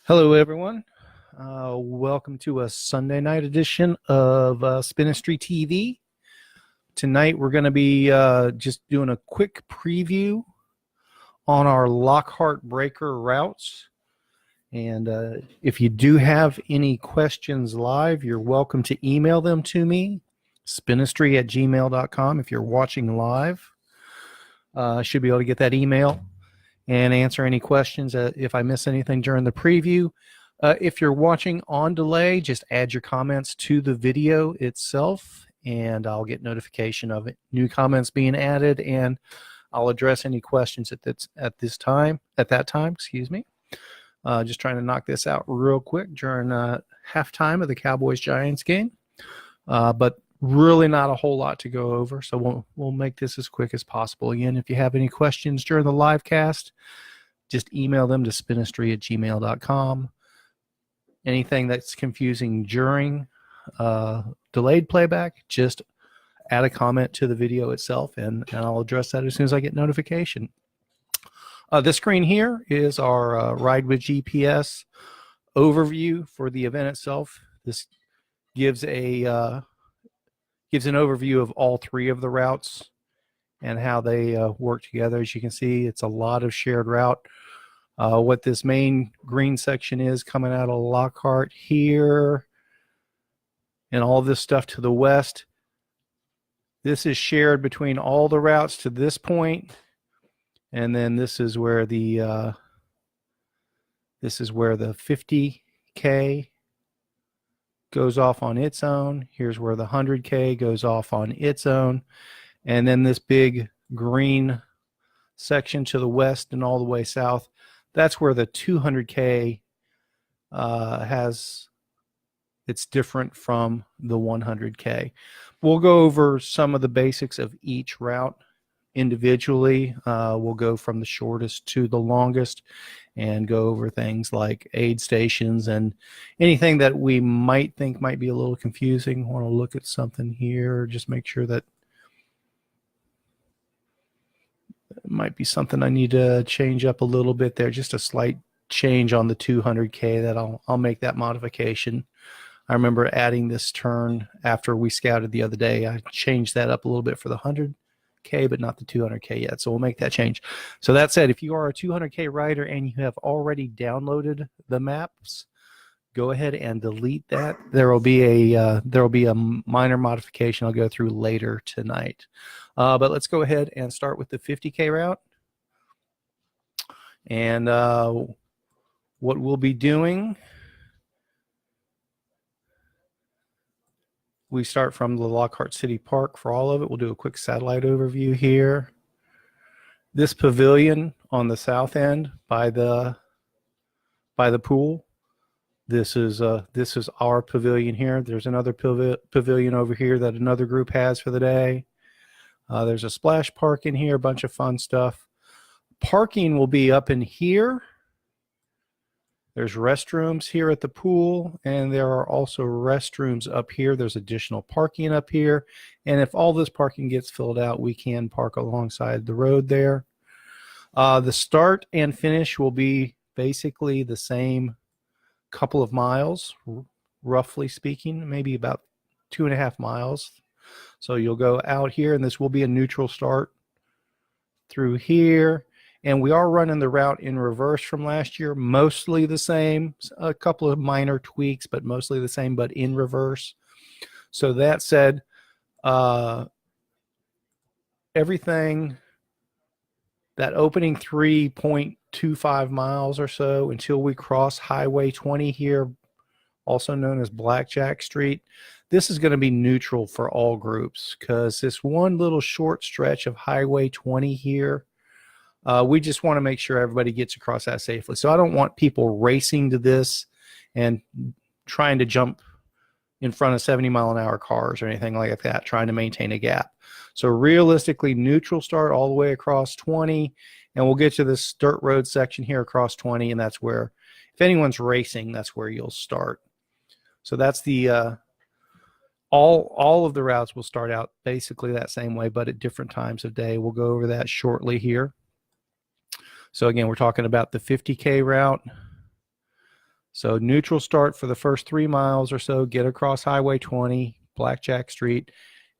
Hello, everyone. Welcome to a Sunday night edition of Spinistry TV. Tonight, we're going to be just doing a quick preview on our Lockhart breaker routes. And if you do have any questions live, you're welcome to email them to me, spinistry@gmail.com. If you're watching live, I should be able to get that email and answer any questions if I miss anything during the preview. If you're watching on delay, just add your comments to the video itself, and I'll get notification of it. New comments being added, and I'll address any questions at that time. Excuse me. Just trying to knock this out real quick during halftime of the Cowboys-Giants game, but really not a whole lot to go over, so we'll make this as quick as possible. Again, if you have any questions during the live cast, just email them to spinistry@gmail.com. Anything that's confusing during delayed playback, just add a comment to the video itself, and I'll address that as soon as I get notification. This screen here is our Ride with GPS overview for the event itself. This gives an overview of all three of the routes and how they work together. As you can see, it's a lot of shared route. What this main green section is coming out of Lockhart here and all this stuff to the west, this is shared between all the routes to this point, and then this is where the 50K goes off on its own. Here's where the 100K goes off on its own. And then this big green section to the west and all the way south, that's where the 200K it's different from the 100K. We'll go over some of the basics of each route individually. We'll go from the shortest to the longest and go over things like aid stations and anything that we might think might be a little confusing. I want to look at something here, just make sure that it might be something I need to change up a little bit there, just a slight change on the 200K. That I'll make that modification. I remember adding this turn after we scouted the other day. I changed that up a little bit for the 100K, but not the 200K yet, so we'll make that change. So that said, if you are a 200K rider and you have already downloaded the maps, go ahead and delete that. There will be a minor modification I'll go through later tonight. But let's go ahead and start with the 50K route. And what we'll be doing, we start from the Lockhart City Park for all of it. We'll do a quick satellite overview here. This pavilion on the south end by the pool, this is our pavilion here. There's another pavilion over here that another group has for the day. There's a splash park in here, a bunch of fun stuff. Parking will be up in here. There's restrooms here at the pool, and there are also restrooms up here. There's additional parking up here, and if all this parking gets filled out, we can park alongside the road there. The start and finish will be basically the same couple of miles, roughly speaking, maybe about 2.5 miles. So you'll go out here, and this will be a neutral start through here. And we are running the route in reverse from last year, mostly the same, a couple of minor tweaks, but mostly the same, but in reverse. So that said, everything, that opening 3.25 miles or so until we cross Highway 20 here, also known as Blackjack Street, this is going to be neutral for all groups, because this one little short stretch of Highway 20 here, we just want to make sure everybody gets across that safely. So I don't want people racing to this and trying to jump in front of 70-mile-an-hour cars or anything like that, trying to maintain a gap. So realistically, neutral start all the way across 20, and we'll get to this dirt road section here across 20, and that's where, if anyone's racing, that's where you'll start. So that's the all of the routes will start out basically that same way, but at different times of day. We'll go over that shortly here. So again, we're talking about the 50K route. So neutral start for the first 3 miles or so, get across Highway 20, Blackjack Street.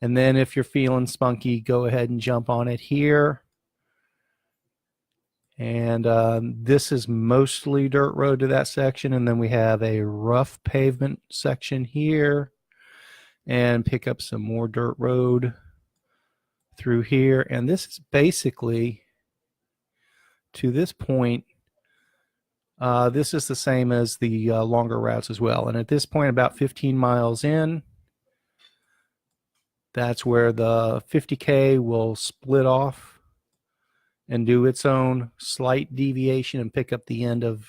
And then if you're feeling spunky, go ahead and jump on it here. And this is mostly dirt road to that section. And then we have a rough pavement section here. And pick up some more dirt road through here. And this is basically, to this point, this is the same as the longer routes as well. And at this point, about 15 miles in, that's where the 50K will split off and do its own slight deviation and pick up the end of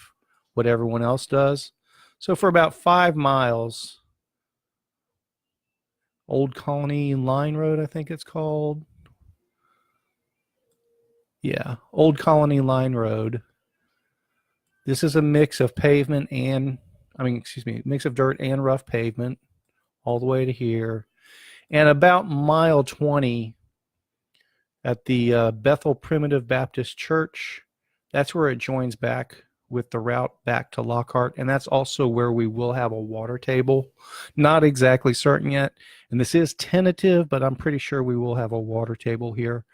what everyone else does. So for about 5 miles, Old Colony Line Road, I think it's called. Yeah, Old Colony Line Road. This is a mix of pavement and, mix of dirt and rough pavement all the way to here. And about mile 20 at the Bethel Primitive Baptist Church, that's where it joins back with the route back to Lockhart. And that's also where we will have a water table. Not exactly certain yet. And this is tentative, but I'm pretty sure we will have a water table here.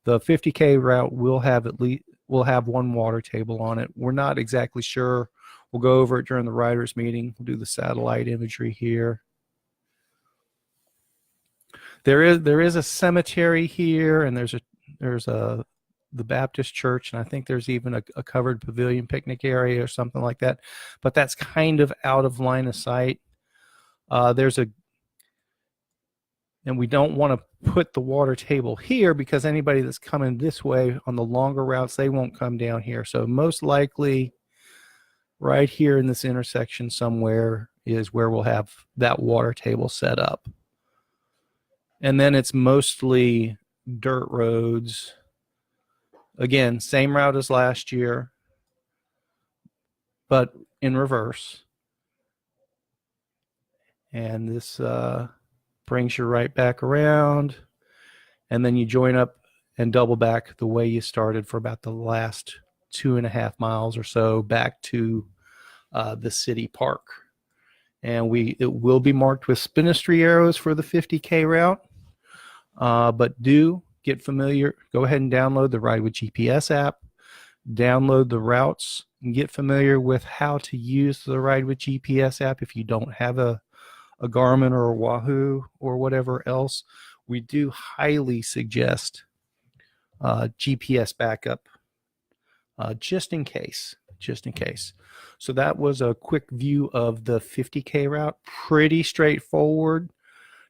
The 50K route will have one water table on it. We're not exactly sure. We'll go over it during the riders meeting. We'll do the satellite imagery here. There is a cemetery here, and there's the Baptist church, and I think there's even a covered pavilion picnic area or something like that. But that's kind of out of line of sight. And we don't want to put the water table here because anybody that's coming this way on the longer routes, they won't come down here. So most likely right here in this intersection somewhere is where we'll have that water table set up. And then it's mostly dirt roads. Again, same route as last year, but in reverse. And this brings you right back around, and then you join up and double back the way you started for about the last 2.5 miles or so back to the city park. And it will be marked with spinistry arrows for the 50K route, but do get familiar. Go ahead and download the Ride with GPS app, download the routes, and get familiar with how to use the Ride with GPS app if you don't have a Garmin or a Wahoo or whatever else. We do highly suggest GPS backup just in case. So that was a quick view of the 50K route. Pretty straightforward,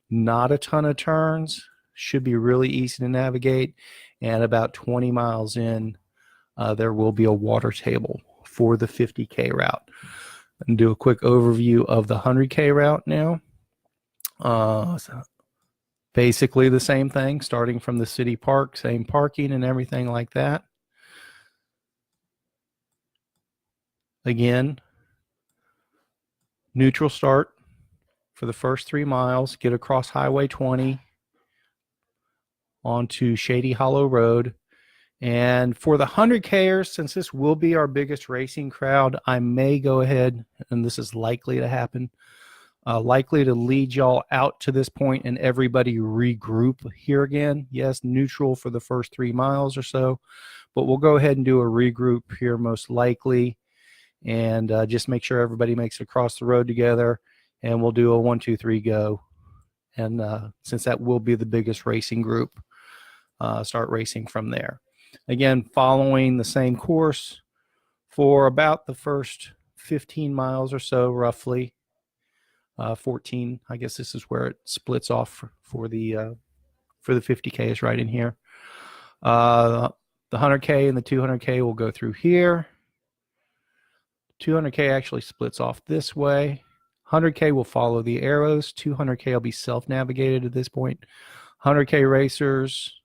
not a ton of turns, should be really easy to navigate. And about 20 miles in, there will be a water table for the 50K route. And do a quick overview of the 100K route now. So basically the same thing, starting from the city park, same parking and everything like that. Again, neutral start for the first 3 miles, get across Highway 20 onto Shady Hollow Road. And for the 100Kers, since this will be our biggest racing crowd, I may go ahead, and this is likely to happen, likely to lead y'all out to this point and everybody regroup here again. Yes, neutral for the first 3 miles or so, but we'll go ahead and do a regroup here most likely, and just make sure everybody makes it across the road together, and we'll do a 1, 2, 3 go. And since that will be the biggest racing group, start racing from there. Again, following the same course for about the first 15 miles or so, roughly. 14, I guess this is where it splits off for the 50K is right in here. The 100K and the 200K will go through here. 200K actually splits off this way. 100K will follow the arrows. 200K will be self-navigated at this point. 100K racers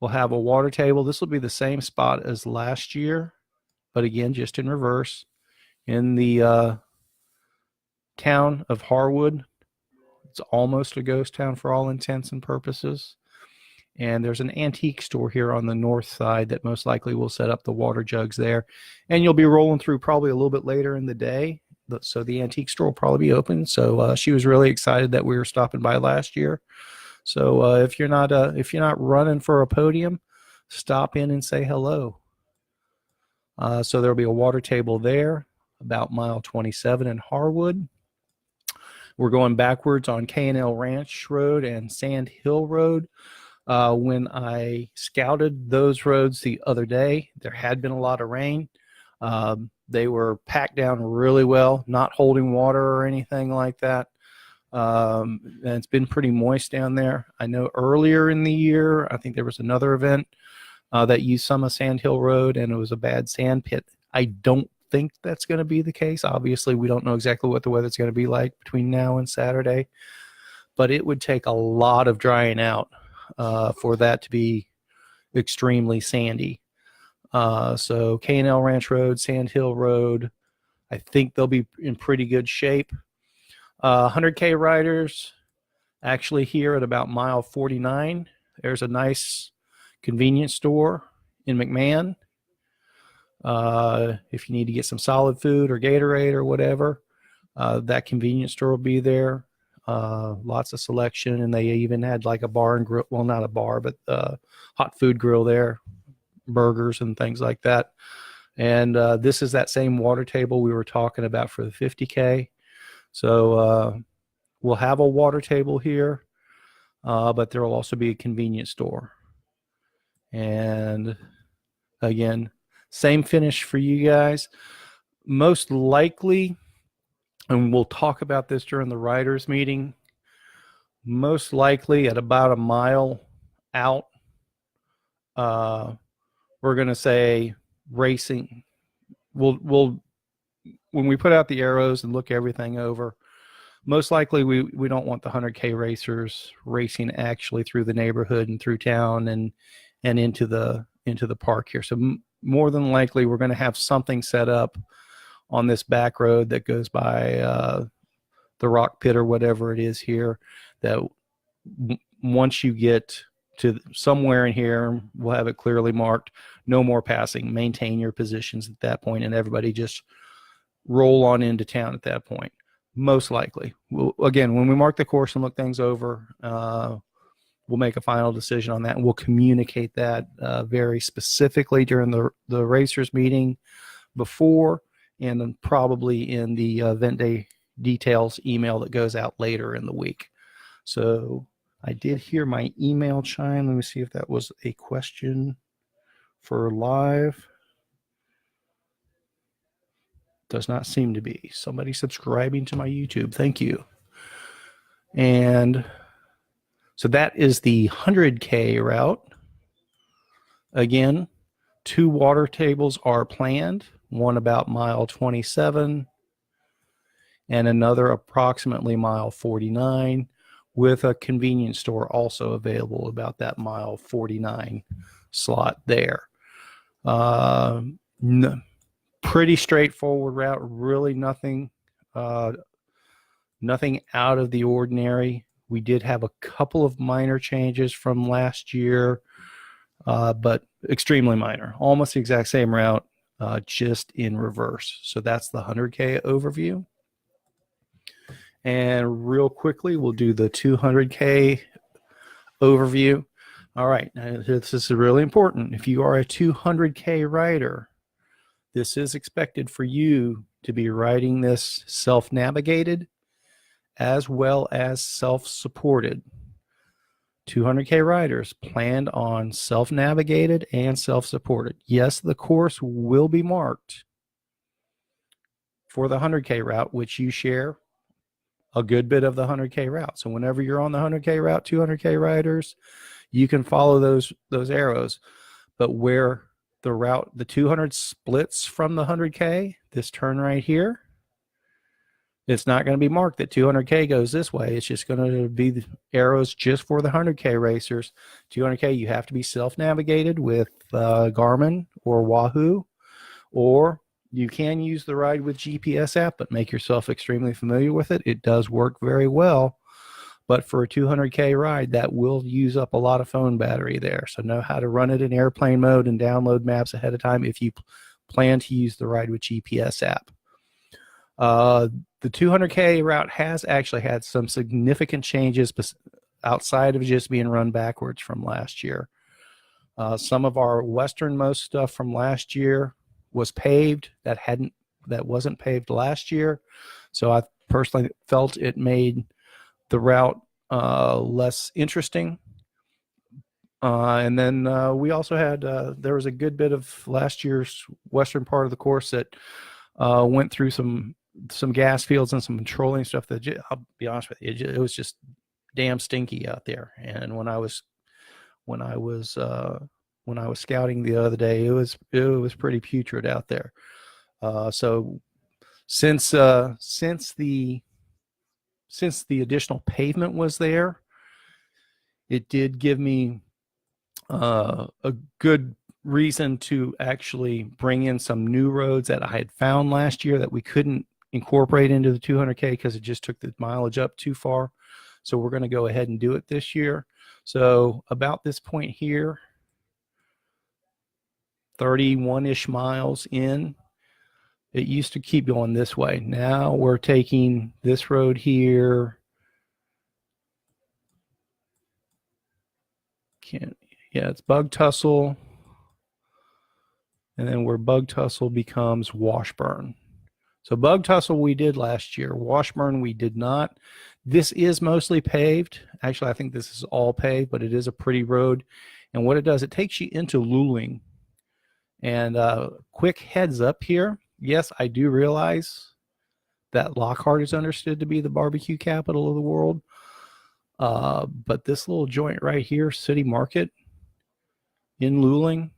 will have a water table. This will be the same spot as last year, but again, just in reverse. In the town of Harwood. It's almost a ghost town for all intents and purposes. And there's an antique store here on the north side that most likely will set up the water jugs there. And you'll be rolling through probably a little bit later in the day. So the antique store will probably be open. So she was really excited that we were stopping by last year. So if you're not running for a podium, stop in and say hello. So there'll be a water table there, about mile 27 in Harwood. We're going backwards on K&L Ranch Road and Sand Hill Road. When I scouted those roads the other day, there had been a lot of rain. They were packed down really well, not holding water or anything like that. And it's been pretty moist down there. I know earlier in the year, I think there was another event that used some of Sand Hill Road, and it was a bad sand pit. I don't think that's going to be the case. Obviously, we don't know exactly what the weather's going to be like between now and Saturday, but it would take a lot of drying out for that to be extremely sandy. So K&L Ranch Road, Sand Hill Road, I think they'll be in pretty good shape. 100K riders actually here at about mile 49. There's a nice convenience store in McMahon. If you need to get some solid food or Gatorade or whatever, that convenience store will be there. Lots of selection, and they even had like a bar and grill. Well, not a bar, but hot food grill there, burgers and things like that. And this is that same water table we were talking about for the 50K. So we'll have a water table here, but there will also be a convenience store. And again, same finish for you guys. Most likely, and we'll talk about this during the riders meeting, most likely at about a mile out, we're going to say racing. We'll when we put out the arrows and look everything over, most likely we don't want the 100K racers racing actually through the neighborhood and through town and into the park here. So more than likely we're going to have something set up on this back road that goes by the rock pit or whatever it is here, that once you get to somewhere in here, we'll have it clearly marked, no more passing, maintain your positions at that point, and everybody just roll on into town at that point. Most likely. Again, when we mark the course and look things over, we'll make a final decision on that, and we'll communicate that very specifically during the racers meeting before, and then probably in the event day details email that goes out later in the week. So I did hear my email chime. Let me see if that was a question for live. Does not seem to be. Somebody subscribing to my YouTube. Thank you. And so that is the 100K route. Again, 2 water tables are planned, one about mile 27 and another approximately mile 49, with a convenience store also available about that mile 49 slot there. Pretty straightforward route, really nothing out of the ordinary. We did have a couple of minor changes from last year, but extremely minor, almost the exact same route, just in reverse. So that's the 100K overview. And real quickly, we'll do the 200K overview. All right, now this is really important. If you are a 200K rider, this is expected for you to be riding this self-navigated as well as self-supported. 200K riders planned on self-navigated and self-supported. Yes, the course will be marked for the 100K route, which you share a good bit of the 100K route. So whenever you're on the 100K route, 200K riders, you can follow those arrows. But where the route, the 200 splits from the 100K, this turn right here, it's not going to be marked that 200K goes this way. It's just going to be the arrows just for the 100K racers. 200K, you have to be self-navigated with Garmin or Wahoo, or you can use the Ride with GPS app, but make yourself extremely familiar with it. It does work very well. But for a 200K ride, that will use up a lot of phone battery there. So know how to run it in airplane mode and download maps ahead of time if you plan to use the Ride with GPS app. The 200K route has actually had some significant changes outside of just being run backwards from last year. Some of our westernmost stuff from last year was paved that wasn't paved last year. So I personally felt it made the route less interesting. And then we also had there was a good bit of last year's western part of the course that went through some gas fields and some petroleum stuff that, I'll be honest with you, it was just damn stinky out there. And when I was scouting the other day, it was pretty putrid out there. So since the additional pavement was there, it did give me a good reason to actually bring in some new roads that I had found last year that we couldn't incorporate into the 200K because it just took the mileage up too far. So we're going to go ahead and do it this year. So about this point here, 31-ish miles in, it used to keep going this way. Now we're taking this road here. It's Bug Tussle. And then where Bug Tussle becomes Washburn. So Bug Tussle we did last year. Washburn we did not. This is mostly paved. Actually, I think this is all paved, but it is a pretty road. And what it does, it takes you into Luling. And quick heads up here. Yes, I do realize that Lockhart is understood to be the barbecue capital of the world. But this little joint right here, City Market in Luling,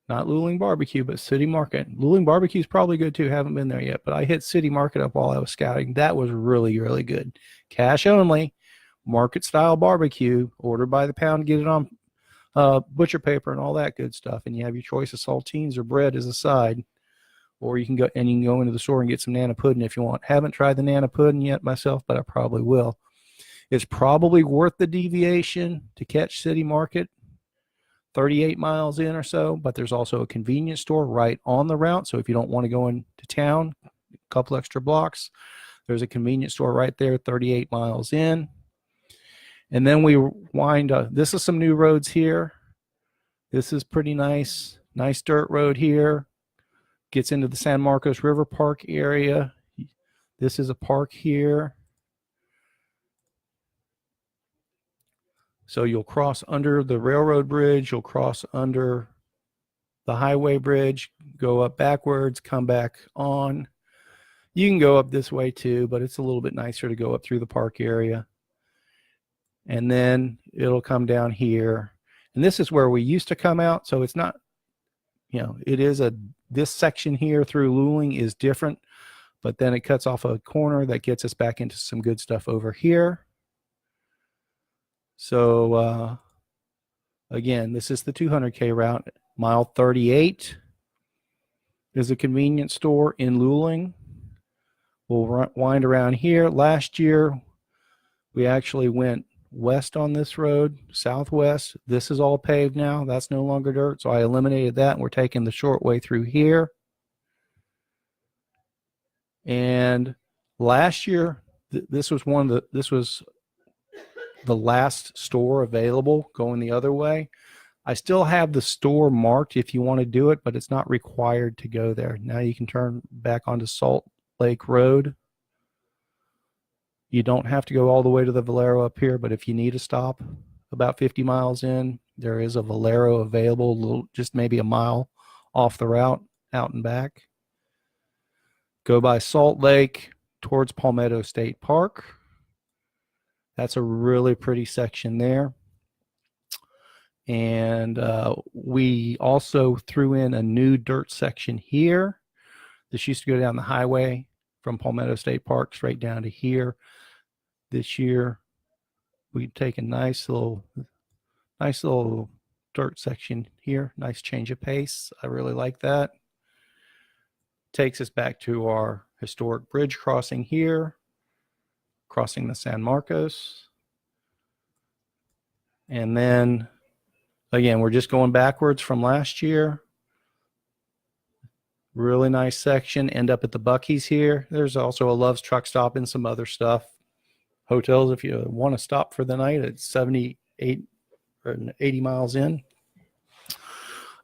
not Luling Barbecue, but City Market. Luling Barbecue is probably good too. Haven't been there yet, but I hit City Market up while I was scouting. That was really, really good. Cash only, market style barbecue, order by the pound, get it on butcher paper and all that good stuff. And you have your choice of saltines or bread as a side. Or you can go into the store and get some Nana pudding if you want. Haven't tried the Nana pudding yet myself, but I probably will. It's probably worth the deviation to catch City Market, 38 miles in or so, but there's also a convenience store right on the route. So if you don't want to go into town, a couple extra blocks, there's a convenience store right there, 38 miles in. And then we wind up, this is some new roads here. This is pretty nice dirt road here. Gets into the San Marcos River Park area. This is a park here. So you'll cross under the railroad bridge, you'll cross under the highway bridge, go up backwards, come back on. You can go up this way too, but it's a little bit nicer to go up through the park area. And then it'll come down here. And this is where we used to come out, so it's not, it is this section here through Luling is different, but then it cuts off a corner that gets us back into some good stuff over here. So again, this is the 200K route. Mile 38 is a convenience store in Luling. We'll wind around here. Last year, we actually went west on this road, southwest. This is all paved now. That's no longer dirt, so I eliminated that, and we're taking the short way through here. And last year, this was the last store available going the other way. I still have the store marked if you want to do it, but it's not required to go there. Now you can turn back onto Salt Lake Road. You don't have to go all the way to the Valero up here, but if you need a stop about 50 miles in, there is a Valero available, just maybe a mile off the route, out and back. Go by Salt Lake towards Palmetto State Park. That's a really pretty section there. And we also threw in a new dirt section here. This used to go down the highway from Palmetto State Park straight down to here. This year, we take a nice little dirt section here. Nice change of pace. I really like that. Takes us back to our historic bridge crossing here. crossing the San Marcos. And then, again, we're just going backwards from last year. Really nice section. End up at the Buc-ee's here. There's also a Love's truck stop and some other stuff. Hotels, if you want to stop for the night, it's 78 or 80 miles in.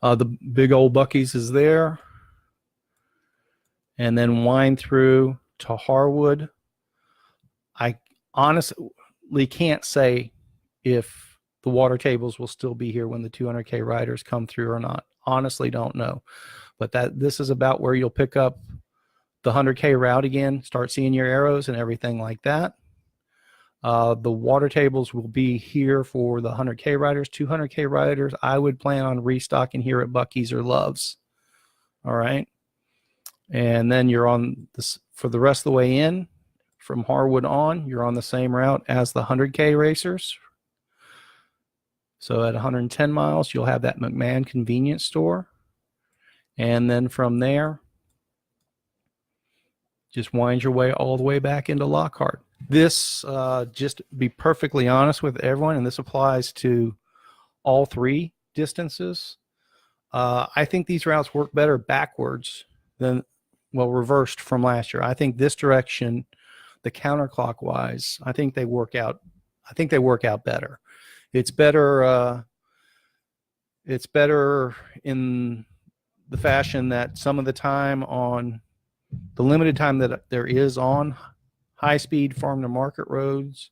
The big old Buc-ee's is there. And then wind through to Harwood. I honestly can't say if the water tables will still be here when the 200K riders come through or not. Honestly, don't know. But this is about where you'll pick up the 100K route again, start seeing your arrows and everything like that. The water tables will be here for the 100K riders. 200K riders, I would plan on restocking here at Buc-ee's or Love's. All right. And then you're on this for the rest of the way in. From Harwood on, you're on the same route as the 100K racers. So at 110 miles, you'll have that McMahon convenience store. And then from there, just wind your way all the way back into Lockhart. This, just to be perfectly honest with everyone, and this applies to all three distances, I think these routes work better backwards than, well, reversed from last year. I think this direction, the counterclockwise, I think they work out better. It's better in the fashion that some of the time on the limited time that there is on high-speed farm-to-market roads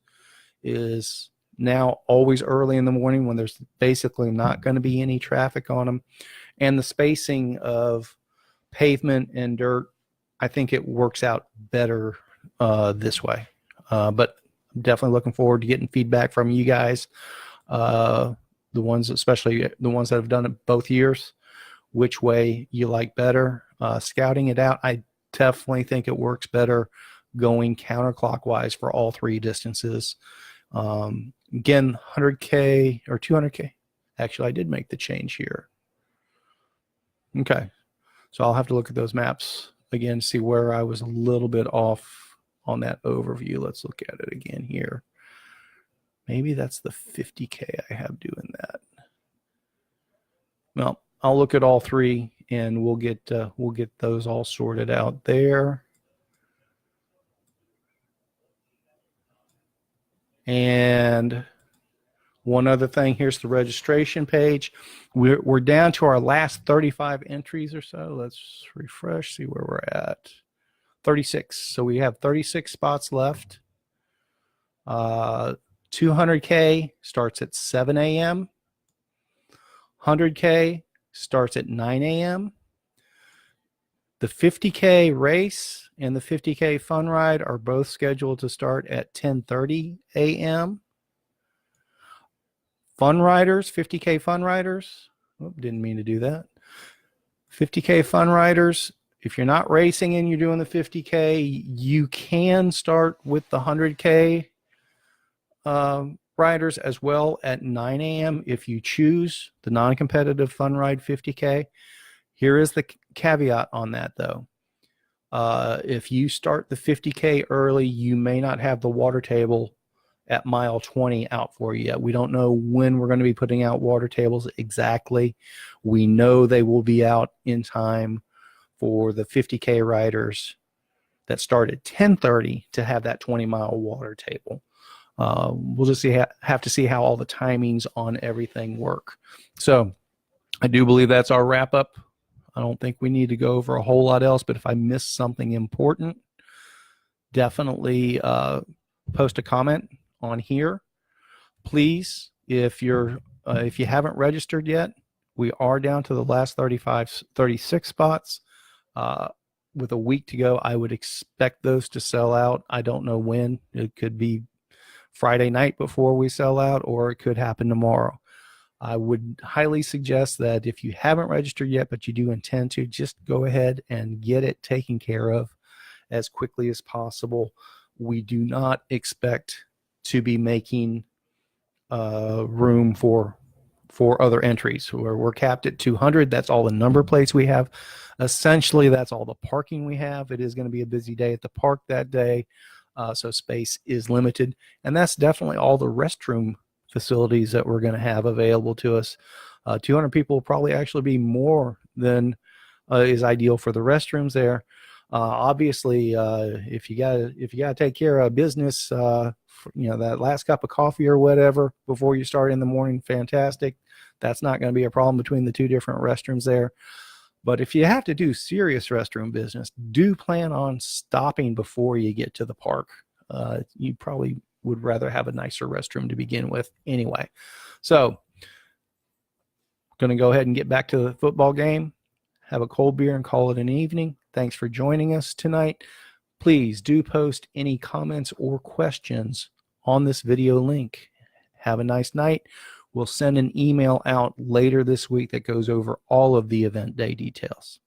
is now always early in the morning when there's basically not going to be any traffic on them. And the spacing of pavement and dirt, I think it works out better this way. But I'm definitely looking forward to getting feedback from you guys, the ones, especially the ones that have done it both years, which way you like better. Scouting it out, I definitely think it works better going counterclockwise for all three distances. Again, 100K or 200K. Actually, I did make the change here. Okay. So I'll have to look at those maps again, see where I was a little bit off on that overview. Let's look at it again here. Maybe that's the 50K I have doing that. Well, I'll look at all three and we'll get those all sorted out there. And one other thing, here's the registration page. We're down to our last 35 entries or so. Let's refresh, see where we're at. 36. So we have 36 spots left. 200K starts at 7 a.m. 100K starts at 9 a.m. The 50K race and the 50K fun ride are both scheduled to start at 10:30 a.m. Fun riders, 50K fun riders, didn't mean to do that. 50K fun riders, if you're not racing and you're doing the 50K, you can start with the 100K riders as well at 9 a.m. if you choose the non-competitive fun ride 50K. Here is the caveat on that, though. If you start the 50K early, you may not have the water table at mile 20 out for you yet. We don't know when we're going to be putting out water tables exactly. We know they will be out in time for the 50K riders that start at 10:30 to have that 20-mile water table. We'll just have to see how all the timings on everything work. So I do believe that's our wrap up. I don't think we need to go over a whole lot else, but if I missed something important, definitely post a comment on here. Please, if you haven't registered yet, we are down to the last 36 spots. With a week to go, I would expect those to sell out. I don't know when. It could be Friday night before we sell out, or it could happen tomorrow. I would highly suggest that if you haven't registered yet, but you do intend to, just go ahead and get it taken care of as quickly as possible. We do not expect to be making room for other entries. We're capped at 200. That's all the number plates we have. Essentially, that's all the parking we have. It is going to be a busy day at the park that day. so space is limited. And that's definitely all the restroom facilities that we're going to have available to us. 200 people will probably actually be more than is ideal for the restrooms there. Obviously, if you gotta take care of business, that last cup of coffee or whatever before you start in the morning, fantastic. That's not going to be a problem between the two different restrooms there. But if you have to do serious restroom business, do plan on stopping before you get to the park. You probably would rather have a nicer restroom to begin with anyway. So, going to go ahead and get back to the football game. Have a cold beer and call it an evening. Thanks for joining us tonight. Please do post any comments or questions on this video link. Have a nice night. We'll send an email out later this week that goes over all of the event day details.